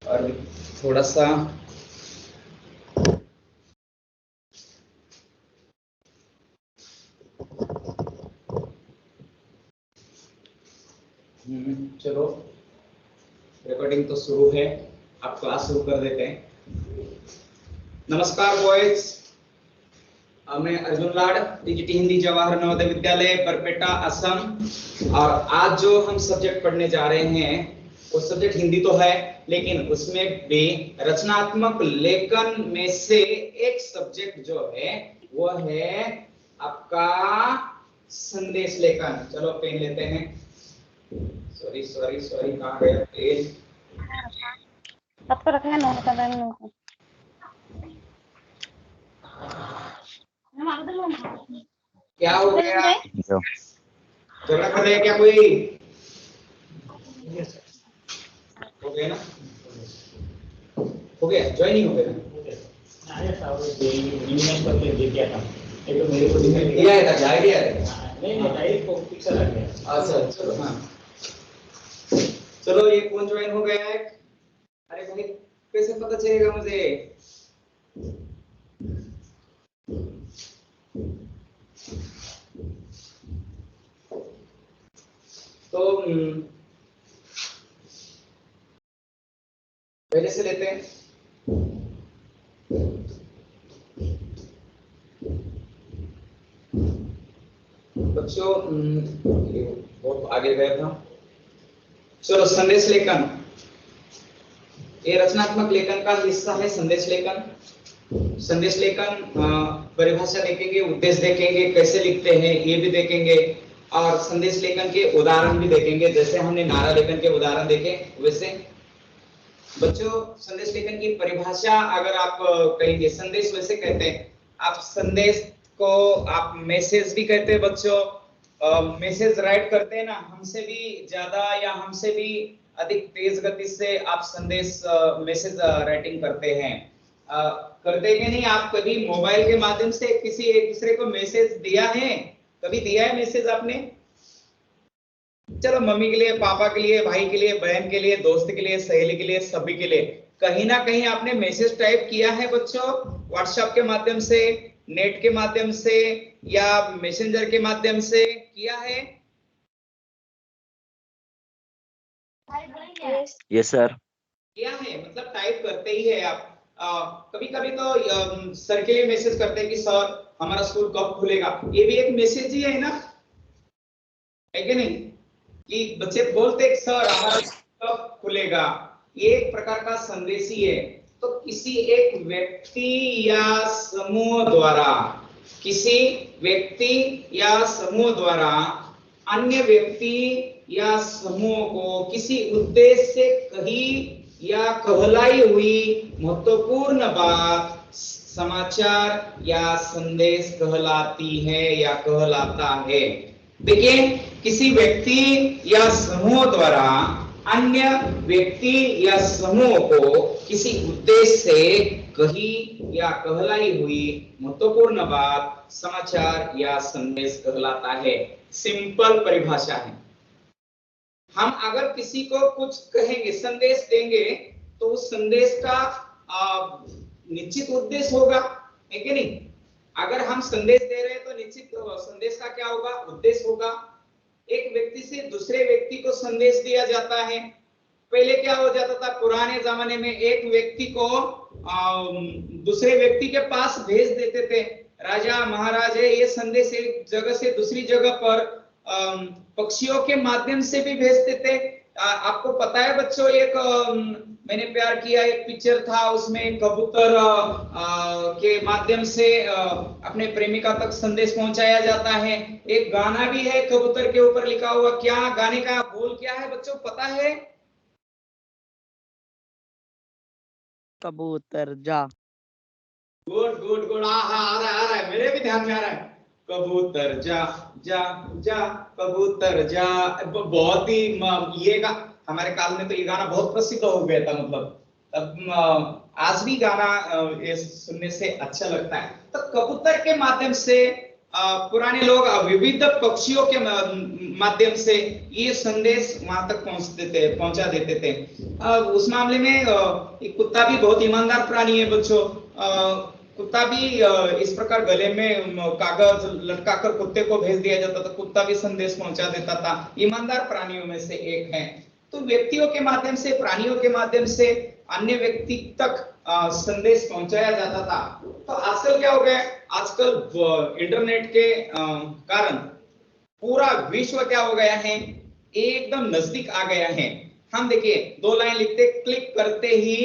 और थोड़ा सा चलो रिकॉर्डिंग तो शुरू है, आप क्लास शुरू कर देते हैं। नमस्कार बॉयज, मैं अर्जुन लाड, टीजीटी हिंदी जवाहर नवोदय विद्यालय बरपेटा असम। और आज जो हम सब्जेक्ट पढ़ने जा रहे हैं वो सब्जेक्ट हिंदी तो है, लेकिन उसमें भी रचनात्मक लेखन में से एक सब्जेक्ट जो है वो है आपका संदेश लेखन। चलो पेन लेते हैं। सॉरी सॉरी सॉरी, कहाँ गया पेन? सबको रखना, नोट कर रहे हैं। क्या हो गया? झगड़ा कर रहे हैं क्या कोई? हो गया ना? हो गया, ज्वाइनिंग हो गया ना? एक तो मेरे को दिया है था, आइडिया है। नहीं डायरेक्ट को पिक्चर आ गया। अच्छा चलो, हाँ चलो, ये कौन ज्वाइन हो गया है? अरे भाई कैसे पता चलेगा मुझे? तो पहले से लेते हैं। बच्चों बहुत आगे गया था। चलो, संदेश लेखन, ये रचनात्मक लेखन का हिस्सा है। संदेश लेखन, संदेश लेखन परिभाषा देखेंगे, उद्देश्य देखेंगे, कैसे लिखते हैं ये भी देखेंगे, और संदेश लेखन के उदाहरण भी देखेंगे। जैसे हमने नारा लेखन के उदाहरण देखे वैसे। बच्चों, संदेश लेखन की परिभाषा अगर आप कहेंगे, संदेश वैसे कहते हैं आप, संदेश को आप मैसेज भी कहते हैं बच्चों। मैसेज राइट करते हैं ना, हमसे भी ज्यादा या हमसे भी अधिक तेज गति से आप संदेश मैसेज राइटिंग करते हैं। करते हैं कि नहीं? आप कभी मोबाइल के माध्यम से किसी एक दूसरे को मैसेज दिया है? कभी दिया है मैसेज आपने? चलो, मम्मी के लिए, पापा के लिए, भाई के लिए, बहन के लिए, दोस्त के लिए, सहेली के लिए, सभी के लिए कहीं ना कहीं आपने मैसेज टाइप किया है बच्चों। व्हाट्सएप के माध्यम से, नेट के माध्यम से या मैसेंजर के माध्यम से किया है? Yes sir. किया है, मतलब टाइप करते ही है आप। कभी कभी तो सर के लिए मैसेज करते हैं कि सर हमारा स्कूल कब खुलेगा, ये भी एक मैसेज ही है ना, है कि नहीं? कि बच्चे बोलते हैं सर हमारा कब खुलेगा, ये एक प्रकार का संदेश ही है। तो किसी एक व्यक्ति या समूह द्वारा, किसी व्यक्ति या समूह द्वारा अन्य व्यक्ति या समूह को किसी उद्देश्य से कही या कहलाई हुई महत्वपूर्ण बात समाचार या संदेश कहलाती है या कहलाता है। देखिए, किसी व्यक्ति या समूह द्वारा अन्य व्यक्ति या समूह को किसी उद्देश्य से कही या कहलाई हुई महत्वपूर्ण बात समाचार या संदेश कहलाता है। सिंपल परिभाषा है। हम अगर किसी को कुछ कहेंगे, संदेश देंगे, तो उस संदेश का निश्चित उद्देश्य होगा, है कि नहीं? अगर हम संदेश दे रहे हैं तो निश्चित संदेश का क्या होगा? उद्देश्य होगा। एक व्यक्ति से दूसरे व्यक्ति को संदेश दिया जाता है। पहले क्या हो जाता था? पुराने जमाने में एक व्यक्ति को दूसरे व्यक्ति के पास भेज देते थे। राजा महाराज है, ये संदेश एक जगह से दूसरी जगह पर पक्षियों के माध्यम से भी भेजते थे। आपको पता है बच्चों, एक मैंने प्यार किया एक पिक्चर था, उसमें कबूतर के माध्यम से अपने प्रेमिका तक संदेश पहुंचाया जाता है। एक गाना भी है कबूतर के ऊपर लिखा हुआ। क्या गाने का बोल क्या है बच्चों, पता है? कबूतर जा। गुड गुड गुड, आ रहा है, मेरे भी ध्यान में आ रहा है। कबूतर जा जा जा, कबूतर जा। बहुत ही ये हमारे काल में तो ये गाना बहुत प्रसिद्ध हो गया था। मतलब अब आज भी गाना ये सुनने से अच्छा लगता है। तो कबूतर के माध्यम से पुराने लोग विविध पक्षियों के माध्यम से ये संदेश वहां तक पहुंचा देते थे। उस मामले में एक कुत्ता भी बहुत ईमानदार प्राणी है बच्चों। कुत्ता भी इस प्रकार गले में कागज लटका कर कुत्ते को भेज दिया जाता था, कुत्ता भी संदेश पहुंचा देता था, ईमानदार प्राणियों में से एक है। तो व्यक्तियों के माध्यम से, प्राणियों के माध्यम से अन्य व्यक्ति तक संदेश पहुंचाया जाता था। तो आजकल क्या हो गया, आजकल इंटरनेट के कारण पूरा विश्व क्या हो गया है, एकदम नजदीक आ गया है। हम देखिए 2 लाइन लिखते, क्लिक करते ही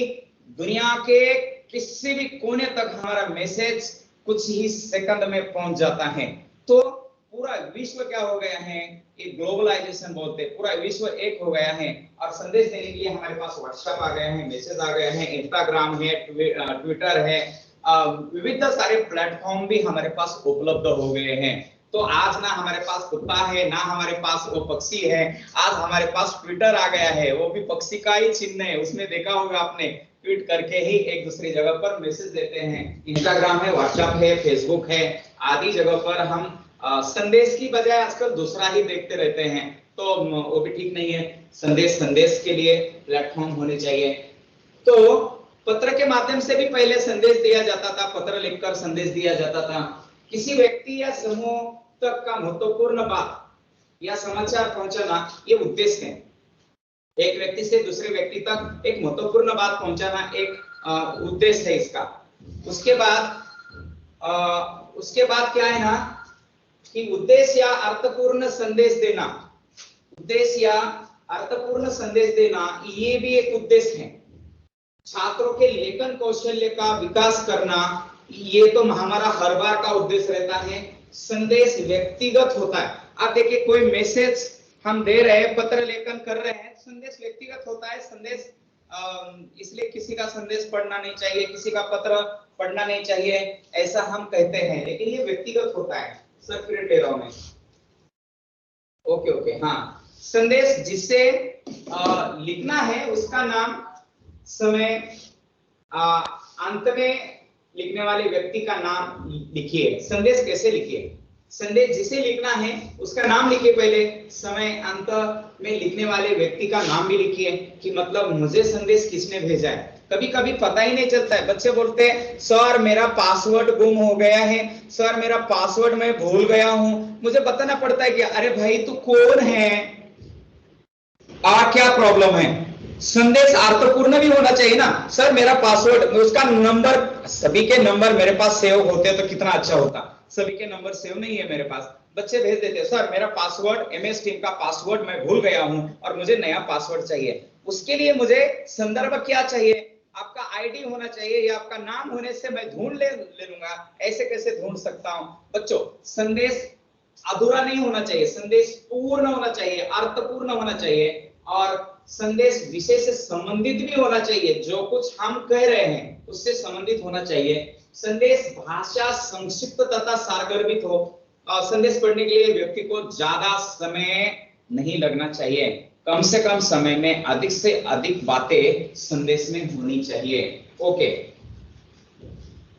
दुनिया के किसी भी कोने तक हमारा मैसेज कुछ ही सेकंड में पहुंच जाता है। तो पूरा विश्व क्या हो गया है, एक ग्लोबलाइजेशन बोलते हैं, पूरा विश्व एक हो गया है। और संदेश देने के लिए हमारे पास व्हाट्सएप आ गया है, मैसेज आ गया है, इंस्टाग्राम है, ट्विटर है, विविध सारे प्लेटफॉर्म भी हमारे पास उपलब्ध हो गए हैं। तो आज ना हमारे पास कुत्ता है, ना हमारे पास वो पक्षी है, आज हमारे पास ट्विटर आ गया है, वो भी पक्षी का ही चिन्ह है। उसमें देखा होगा आपने, ट्वीट करके ही एक दूसरी जगह पर मैसेज देते हैं। इंस्टाग्राम है, व्हाट्सएप है, फेसबुक है, आदि जगह पर हम संदेश की बजाय आजकल दूसरा ही देखते रहते हैं। तो वो भी ठीक नहीं है। संदेश के लिए प्लेटफॉर्म होने चाहिए। तो पत्र के माध्यम से भी पहले संदेश दिया जाता था, पत्र लिखकर संदेश दिया जाता था। किसी व्यक्ति या समूह तक का महत्वपूर्ण बात या समाचार पहुंचाना ये उद्देश्य है। एक व्यक्ति से दूसरे व्यक्ति तक एक महत्वपूर्ण बात पहुंचाना एक उद्देश्य है इसका। उसके बाद क्या है ना कि उद्देश्य या अर्थपूर्ण संदेश देना, उद्देश्य या अर्थपूर्ण संदेश देना ये भी एक उद्देश्य है। छात्रों के लेखन कौशल्य का विकास करना ये तो हमारा हर बार का उद्देश्य रहता है। संदेश व्यक्तिगत होता है। आप देखिए कोई मैसेज हम दे रहे हैं, पत्र लेखन कर रहे हैं, संदेश व्यक्तिगत होता है। संदेश इसलिए किसी का संदेश पढ़ना नहीं चाहिए, किसी का पत्र पढ़ना नहीं चाहिए ऐसा हम कहते हैं, लेकिन ये व्यक्तिगत होता है। सर फिर टेराव में ओके हाँ, संदेश जिसे लिखना है उसका नाम, समय, अंत में लिखने वाले व्यक्ति का नाम लिखिए। संदेश कैसे लिखिए, संदेश जिसे लिखना है उसका नाम लिखिए पहले, समय, अंत में लिखने वाले व्यक्ति का नाम भी लिखिए कि मतलब मुझे संदेश किसने भेजा है। कभी कभी पता ही नहीं चलता है। बच्चे बोलते हैं सर मेरा पासवर्ड गुम हो गया है, सर मेरा पासवर्ड मैं भूल गया हूं। मुझे बताना पड़ता है कि अरे भाई तू कौन है और क्या प्रॉब्लम है। संदेश अर्थपूर्ण भी होना चाहिए ना। सर मेरा पासवर्ड, उसका नंबर, सभी के नंबर मेरे पास सेव होते तो कितना अच्छा होता। सभी के नंबर सेव नहीं है मेरे पास। बच्चे भेज देते सर मेरा पासवर्ड, MS टीम का पासवर्ड मैं भूल गया हूं और मुझे नया पासवर्ड चाहिए। उसके लिए मुझे संदर्भ क्या चाहिए, आपका आईडी होना चाहिए या आपका नाम होने से मैं ढूंढ ले लूंगा। ऐसे कैसे ढूंढ सकता हूं। बच्चों संदेश अधूरा नहीं होना चाहिए, संदेश पूर्ण होना चाहिए, अर्थपूर्ण होना चाहिए और संदेश विषय से संबंधित भी होना चाहिए। जो कुछ हम कह रहे हैं उससे संबंधित होना चाहिए। संदेश भाषा संक्षिप्त तथा सारगर्भित हो। संदेश पढ़ने के लिए व्यक्ति को ज्यादा समय नहीं लगना चाहिए। कम से कम समय में अधिक से अधिक बातें संदेश में होनी चाहिए। ओके,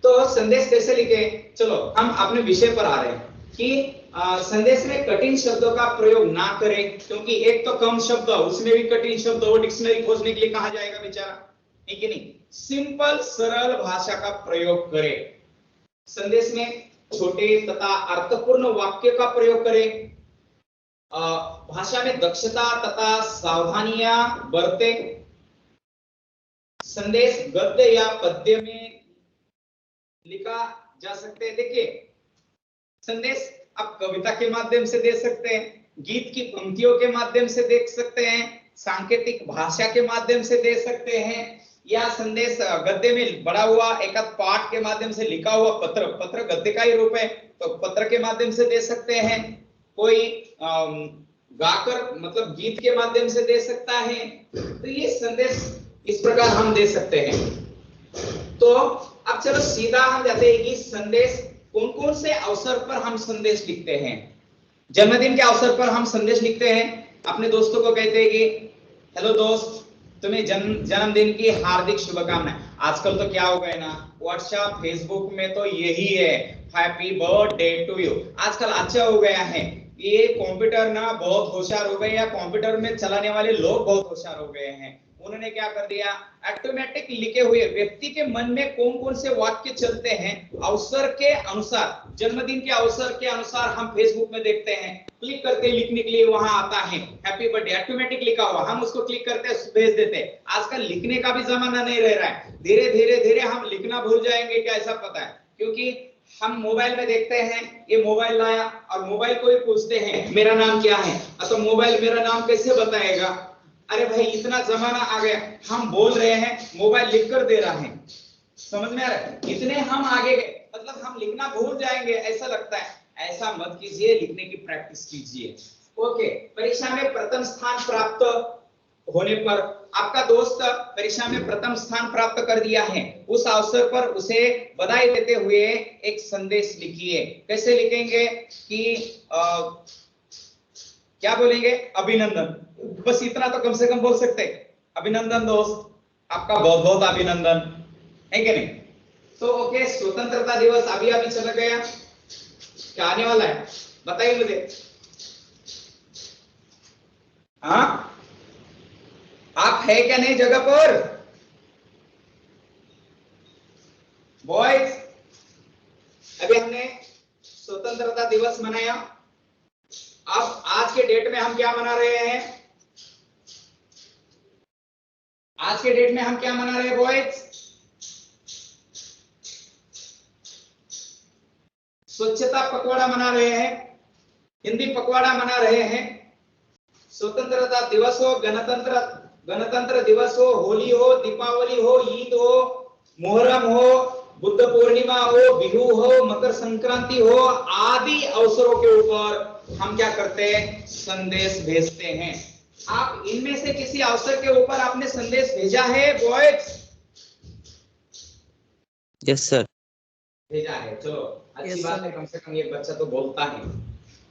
तो संदेश कैसे लिखे, चलो हम अपने विषय पर आ रहे हैं कि संदेश में कठिन शब्दों का प्रयोग ना करें, क्योंकि एक तो कम शब्द उसमें भी कठिन शब्द, वो डिक्शनरी खोजने के लिए कहा जाएगा बेचारा, है कि नहीं। सिंपल सरल भाषा का प्रयोग करें। संदेश में छोटे तथा अर्थपूर्ण वाक्य का प्रयोग करें। भाषा में दक्षता तथा सावधानियां बरते। संदेश गद्य या पद्य में लिखा जा सकते हैं। देखिए संदेश आप कविता के माध्यम से दे सकते हैं, गीत की पंक्तियों के माध्यम से देख सकते हैं, सांकेतिक भाषा के माध्यम से दे सकते हैं, या संदेश गद्य में बड़ा हुआ एक पाठ के माध्यम से लिखा हुआ पत्र गद्य का ही रूप है तो पत्र के माध्यम से दे सकते हैं। कोई गाकर मतलब गीत के माध्यम से दे सकता है। तो ये संदेश इस प्रकार हम दे सकते हैं। तो अब चलो सीधा हम जाते हैं कि संदेश कौन कौन से अवसर पर हम संदेश लिखते हैं। जन्मदिन के अवसर पर हम संदेश लिखते हैं, अपने दोस्तों को कहते हैं कि हेलो दोस्त तुम्हें जन्मदिन की हार्दिक शुभकामनाएं। आजकल तो क्या हो गया ना, व्हाट्सएप फेसबुक में तो यही है, हैप्पी बर्थडे टू यू। आजकल अच्छा हो गया है, ये कंप्यूटर ना बहुत होशियार हो गए, या कंप्यूटर में चलाने वाले लोग बहुत होशियार हो गए हैं। उन्होंने क्या कर दिया, ऑटोमेटिक लिखे हुए व्यक्ति के मन में कौन कौन से वाक्य चलते हैं, अवसर के अनुसार, जन्मदिन के अवसर के अनुसार हम फेसबुक में देखते हैं, क्लिक करते लिखने के लिए वहां आता है हैप्पी बर्थडे, ऑटोमेटिक लिखा हुआ, हम उसको क्लिक करते भेज देते हैं। आजकल लिखने का भी जमाना नहीं रह रहा है, धीरे धीरे हम लिखना भूल जाएंगे क्या, ऐसा पता है, क्योंकि हम मोबाइल में देखते हैं, ये मोबाइल लाया और मोबाइल को ही पूछते हैं मेरा नाम क्या है, तो मोबाइल मेरा नाम कैसे बताएगा। अरे भाई इतना जमाना आ गया, हम बोल रहे हैं मोबाइल लिख कर दे रहा है, समझ में आ रहा है, इतने हम आगे गए, मतलब हम लिखना भूल जाएंगे ऐसा लगता है। ऐसा मत कीजिए, लिखने की प्रैक्टिस कीजिए। ओके, परीक्षा में प्रथम स्थान प्राप्त होने पर, आपका दोस्त परीक्षा में प्रथम स्थान प्राप्त कर दिया है, उस अवसर पर उसे बधाई देते हुए एक संदेश लिखिए। कैसे लिखेंगे कि क्या बोलेंगे, अभिनंदन, बस इतना तो कम से कम बोल सकते, अभिनंदन दोस्त, आपका बहुत बहुत अभिनंदन, है कि नहीं। तो ओके, स्वतंत्रता दिवस अभी अभी चला गया, क्या आने वाला है बताइए मुझे। हाँ, आप है क्या नहीं जगह पर बॉयज। अभी हमने स्वतंत्रता दिवस मनाया, अब आज के डेट में हम क्या मना रहे हैं, आज के डेट में हम क्या मना रहे हैं बॉयज, स्वच्छता पखवाड़ा मना रहे हैं, हिंदी पखवाड़ा मना रहे हैं। स्वतंत्रता दिवस हो, गणतंत्र दिवस हो, होली हो, दीपावली हो, ईद हो, मुहर्रम हो, बुद्ध पूर्णिमा हो, बिहू हो, मकर संक्रांति हो, आदि अवसरों के ऊपर हम क्या करते हैं, संदेश भेजते हैं। आप इनमें से किसी अवसर के ऊपर आपने संदेश भेजा है बॉयज? Yes sir. भेजा है, चलो अच्छी बात है, कम से कम ये बच्चा तो बोलता है।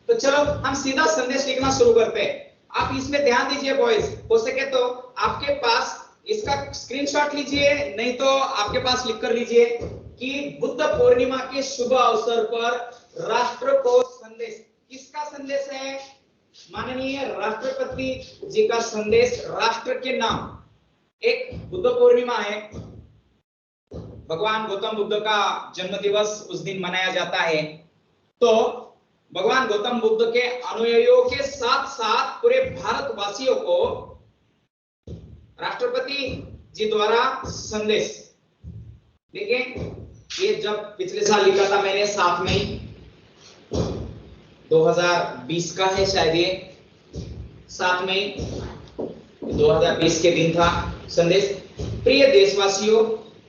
तो चलो हम सीधा संदेश लिखना शुरू करते हैं। आप इसमें ध्यान दीजिए बॉयज, हो सके तो आपके पास इसका स्क्रीनशॉट लीजिए, नहीं तो आपके पास लिख कर लीजिए कि बुद्ध पूर्णिमा के शुभ अवसर पर राष्ट्र को संदेश, किसका संदेश है, माननीय राष्ट्रपति जी का संदेश राष्ट्र के नाम। एक बुद्ध पूर्णिमा है, भगवान गौतम बुद्ध का जन्म दिवस उस दिन मनाया जाता है, तो भगवान गौतम बुद्ध के अनुयायियों के साथ साथ पूरे भारतवासियों को राष्ट्रपति जी द्वारा संदेश। देखिए, ये जब पिछले साल लिखा था मैंने 7 मई 2020 का है शायद, ये 7 मई 2020 के दिन था संदेश। प्रिय देशवासियों,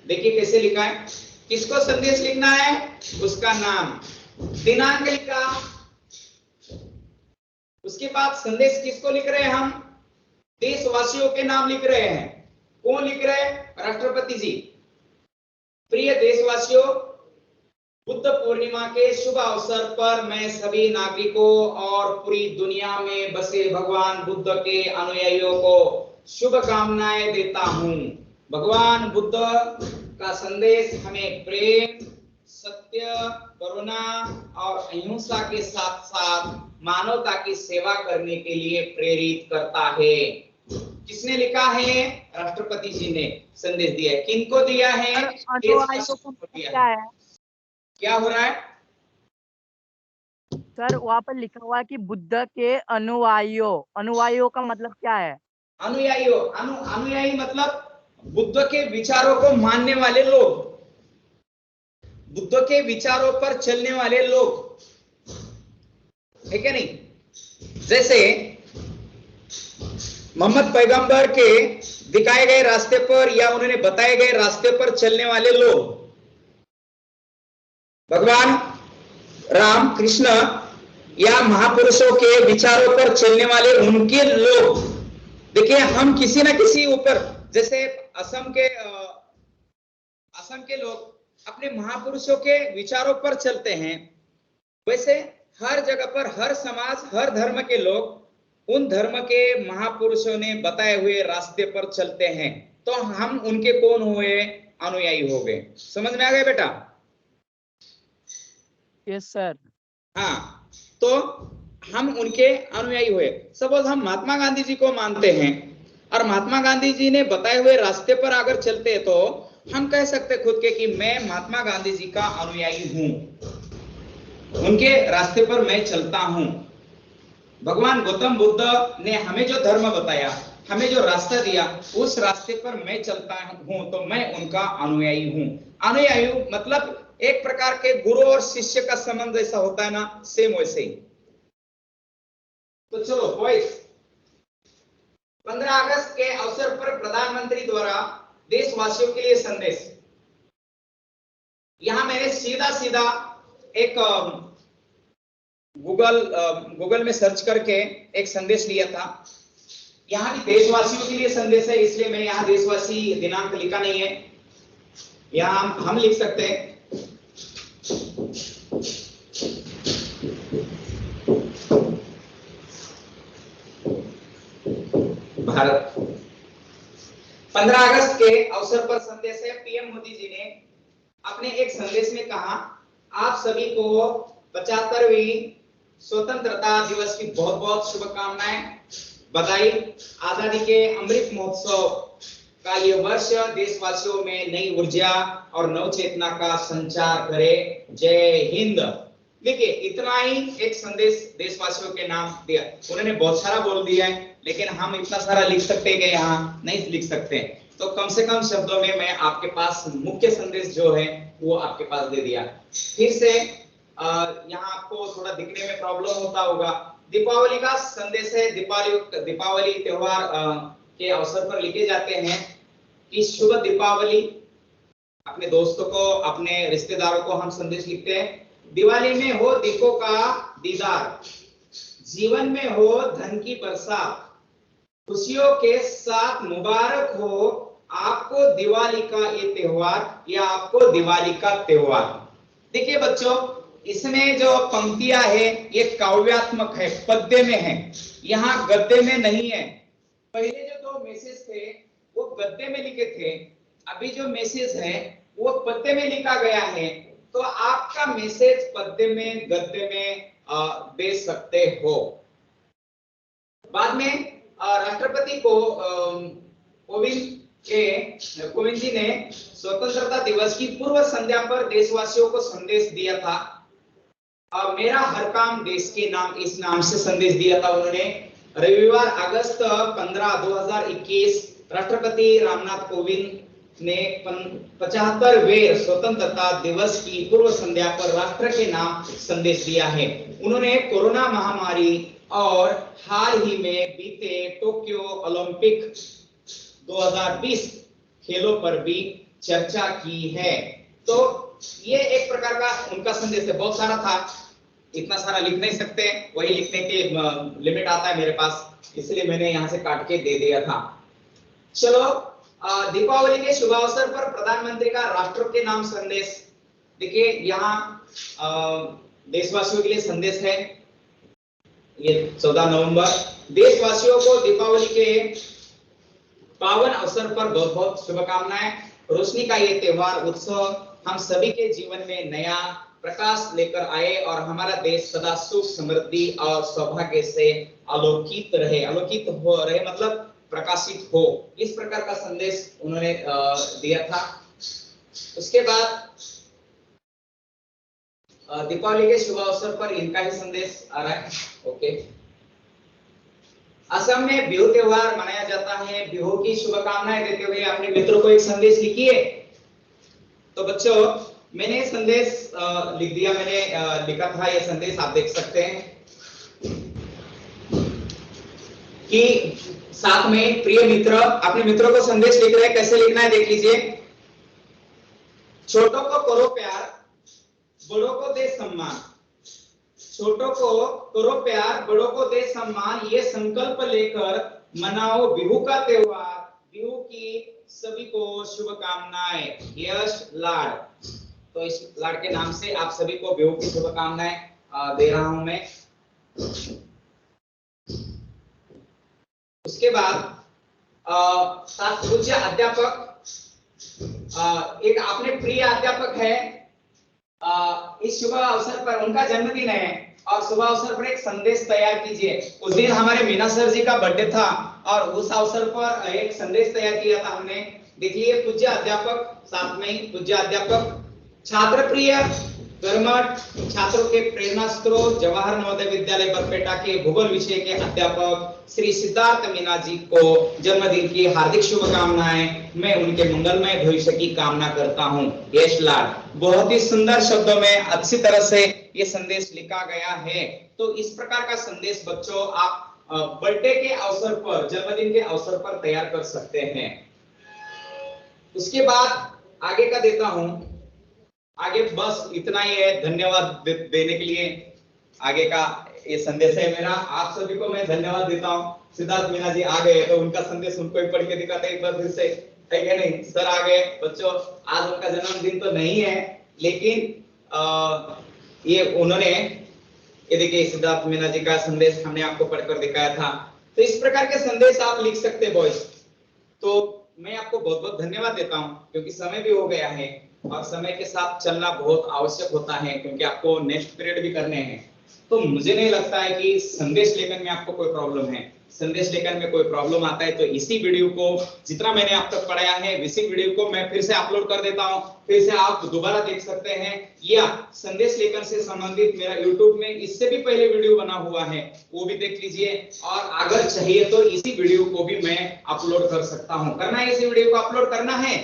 देखिए कैसे लिखा है, किसको संदेश लिखना है, उसका नाम, दिनांक लिखा, उसके बाद संदेश किसको लिख रहे हैं हम, देशवासियों के नाम लिख रहे हैं। कौन लिख रहे हैं, राष्ट्रपति जी। प्रिय देशवासियों, बुद्ध पूर्णिमा के शुभ अवसर पर मैं सभी नागरिकों और पूरी दुनिया में बसे भगवान बुद्ध के अनुयायियों को शुभकामनाएं देता हूं। भगवान बुद्ध का संदेश हमें प्रेम, सत्य, करुणा और अहिंसा के साथ साथ मानवता की सेवा करने के लिए प्रेरित करता है। किसने लिखा है, राष्ट्रपति जी ने संदेश दिया है। किनको दिया है, क्या हो रहा है सर, वहाँ पर लिखा हुआ है कि बुद्ध के अनुयायियों का मतलब क्या है, अनुयायियों, अनुयायी मतलब बुद्ध के विचारों को मानने वाले लोग, बुद्ध के विचारों पर चलने वाले लोग, है क्या नहीं। जैसे मोहम्मद पैगंबर के दिखाए गए रास्ते पर या उन्होंने बताए गए रास्ते पर चलने वाले लोग, भगवान राम कृष्ण या महापुरुषों के विचारों पर चलने वाले उनके लोग। देखिए, हम किसी ना किसी ऊपर, जैसे असम के लोग अपने महापुरुषों के विचारों पर चलते हैं, वैसे हर जगह पर, हर समाज, हर धर्म के लोग उन धर्म के महापुरुषों ने बताए हुए रास्ते पर चलते हैं तो हम उनके कौन हुए? अनुयायी हो गए। समझ में आ गए बेटा? Yes sir. हाँ, तो हम उनके अनुयायी हुए। सपोज हम महात्मा गांधी जी को मानते हैं और महात्मा गांधी जी ने बताए हुए रास्ते पर अगर चलते तो हम कह सकते खुद के कि मैं महात्मा गांधी जी का अनुयायी हूं, उनके रास्ते पर मैं चलता हूं। भगवान गौतम बुद्ध ने हमें जो धर्म बताया, हमें जो रास्ता दिया, उस रास्ते पर मैं चलता हूं तो मैं उनका अनुयायी हूं। अनुयायी मतलब एक प्रकार के गुरु और शिष्य का संबंध जैसा होता है ना, सेम वैसे ही। तो चलो बॉयज, 15 अगस्त के अवसर पर प्रधानमंत्री द्वारा देशवासियों के लिए संदेश। यहां मैंने सीधा सीधा एक गूगल में सर्च करके एक संदेश लिया था। यहाँ भी देशवासियों के लिए संदेश है, इसलिए मैं यहाँ देशवासी दिनांक लिखा नहीं है। यहाँ हम लिख सकते हैं भारत। 15 अगस्त के अवसर पर संदेश है। पीएम मोदी जी ने अपने एक संदेश में कहा, आप सभी को 75वीं स्वतंत्रता दिवस की बहुत बहुत शुभकामनाएं, बधाई। आजादी के अमृत महोत्सव का ये वर्ष देशवासियों में नई ऊर्जा और नव चेतना का संचार करे। जय हिंद। देखिए, इतना ही एक संदेश देशवासियों के नाम दिया। उन्होंने बहुत सारा बोल दिया है, लेकिन हम इतना सारा लिख सकते हैं कि यहाँ नहीं लिख सकते। तो कम से कम शब्दों में मैं आपके पास मुख्य संदेश जो है वो आपके पास दे दिया। फिर से यहाँ आपको थोड़ा दिखने में प्रॉब्लम होता होगा। दीपावली का संदेश है। दीपावली त्योहार के अवसर पर लिखे जाते हैं कि शुभ दीपावली। अपने दोस्तों को, अपने रिश्तेदारों को हम संदेश लिखते हैं। दिवाली में हो दीपों का दीदार, जीवन में हो धन की बरसात, खुशियों के साथ मुबारक हो आपको दिवाली का ये त्योहार, या आपको दिवाली का त्योहार। देखिए बच्चों, इसमें जो पंक्तियां है ये काव्यात्मक है, पद्य में है, यहाँ गद्य में नहीं है। पहले जो 2 मैसेज थे वो गद्य में लिखे थे, अभी जो मैसेज है वो पद्य में लिखा गया है। तो आपका मैसेज पद्य में, गद्य में दे सकते हो। बाद में राष्ट्रपति को कोविंद जी ने स्वतंत्रता दिवस की पूर्व संध्या पर देशवासियों को संदेश दिया था। मेरा हर काम देश के नाम, इस नाम से संदेश दिया था उन्होंने। रविवार अगस्त 15, 2021 राष्ट्रपति रामनाथ कोविंद ने 75वें स्वतंत्रता दिवस की पूर्व संध्या पर राष्ट्र के नाम संदेश दिया है। उन्होंने कोरोना महामारी और हाल ही में बीते टोक्यो ओलंपिक 2020 खेलों पर भी चर्चा की है। तो ये एक प्रकार का उनका संदेश है। बहुत सारा था, इतना सारा लिख नहीं सकते, वही लिखने के लिमिट आता है मेरे पास, इसलिए मैंने यहाँ से काट के दे दिया था। चलो, दीपावली के शुभ अवसर पर प्रधानमंत्री का राष्ट्र के नाम संदेश। देखिए, यहाँ देशवासियों के लिए संदेश है। ये 14 नवंबर, देशवासियों को दीपावली के पावन अवसर पर बहुत बहुत शुभकामनाएं। रोशनी का ये त्योहार उत्सव हम सभी के जीवन में नया प्रकाश लेकर आए और हमारा देश सदा सुख, समृद्धि और सौभाग्य से आलोकित रहे। आलोकित हो रहे मतलब प्रकाशित हो, इस प्रकार का संदेश उन्होंने दिया था। उसके बाद दीपावली के शुभ अवसर पर इनका ही संदेश आ रहा है। ओके, असम में बिहू त्योहार मनाया जाता है। बिहू की शुभकामनाएं देते हुए अपने मित्रों को एक संदेश लिखिए। तो बच्चों, मैंने संदेश लिख दिया, मैंने लिखा था ये संदेश, आप देख सकते हैं कि साथ में प्रिय मित्र अपने मित्रों को संदेश लिख रहे हैं। कैसे लिखना है देख लीजिए। छोटों को करो प्यार, बड़ों को दे सम्मान। छोटों को करो प्यार, बड़ों को दे सम्मान, ये संकल्प लेकर मनाओ बिहू का त्योहार। बिहू की सभी को शुभकामनाएं। यश लाड। तो इस लाड के नाम से आप सभी को बिहू की शुभकामनाएं दे रहा हूं मैं। उसके बाद साथ पूज्य अध्यापक, एक अपने प्रिय अध्यापक है, इस शुभ अवसर पर उनका जन्मदिन है और शुभ अवसर पर एक संदेश तैयार कीजिए। उस दिन हमारे मीना सर जी का बर्थडे था और उस अवसर पर एक संदेश तैयार किया था हमने। देखिए पूज्य अध्यापक, साथ में ही पूज्य अध्यापक, छात्र प्रिय, कर्मठ, छात्रों के प्रेरणा स्रोत, जवाहर नवोदय विद्यालय बरपेटा के भूगोल विषय के अध्यापक श्री सिद्धार्थ मीना जी को जन्मदिन की हार्दिक शुभकामनाएं। मैं उनके मंगलमय भविष्य की कामना करता हूं। यश लाड। बहुत ही सुंदर शब्दों में अच्छी तरह से ये संदेश लिखा गया है। तो इस प्रकार का संदेश बच्चों आप बर्थडे के अवसर पर, जन्मदिन के अवसर पर तैयार कर सकते हैं। उसके बाद आगे का देता हूं। आगे बस इतना ही है, धन्यवाद देने के लिए। आगे का ये संदेश है मेरा, आप सभी को मैं धन्यवाद देता हूं। सिद्धार्थ मीना जी आ गए तो उनका संदेश उनको ही पढ़ के दिखाते एक बार फिर से, है क्या नहीं? सर आ गए। बच्चों आज उनका जन्मदिन तो नहीं है, लेकिन ये उन्होंने, ये देखिए सिद्धार्थ मीना जी का संदेश हमने आपको पढ़कर दिखाया था। तो इस प्रकार के संदेश आप लिख सकते हैं बॉयज। तो मैं आपको बहुत बहुत धन्यवाद देता हूं, क्योंकि समय भी हो गया है और समय के साथ चलना बहुत आवश्यक होता है, क्योंकि आपको नेक्स्ट पीरियड भी करने हैं। तो मुझे नहीं लगता है कि संदेश लेखन में आपको कोई प्रॉब्लम है। संदेश लेखन में कोई प्रॉब्लम आता है तो इसी वीडियो को, जितना मैंने आप तक पढ़ाया है, इसी वीडियो को मैं फिर से अपलोड कर देता हूं, फिर से आप दोबारा देख सकते हैं। या संदेश लेखन से संबंधित मेरा YouTube में इससे भी पहले वीडियो बना हुआ है, वो भी देख लीजिए। और अगर चाहिए तो इसी वीडियो को भी मैं अपलोड कर सकता हूं। करना है इसी वीडियो को अपलोड करना है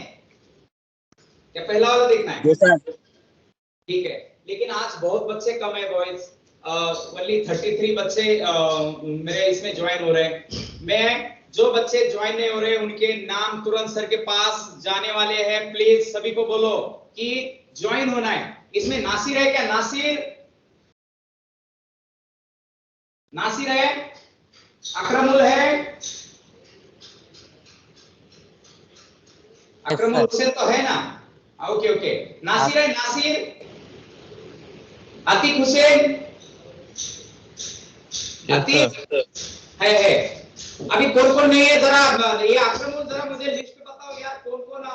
या पहला वाला देखना है? ठीक है, लेकिन आज बहुत बच्चे कम है बॉयज। ओनली 33 बच्चे मेरे इसमें ज्वाइन हो रहे हैं। मैं जो बच्चे ज्वाइन नहीं हो रहे उनके नाम तुरंत सर के पास जाने वाले हैं। प्लीज सभी को बोलो कि ज्वाइन होना है। इसमें नासिर है क्या? नासिर, नासिर है, अकरमुल है, अकरमुल हुसैन तो है ना? ओके ओके, नासिर है, नासिर, अतीक हुसैन, अतीक है। अभी कौन कौन नहीं है जरा ये अकरमुल जरा मुझे लिस्ट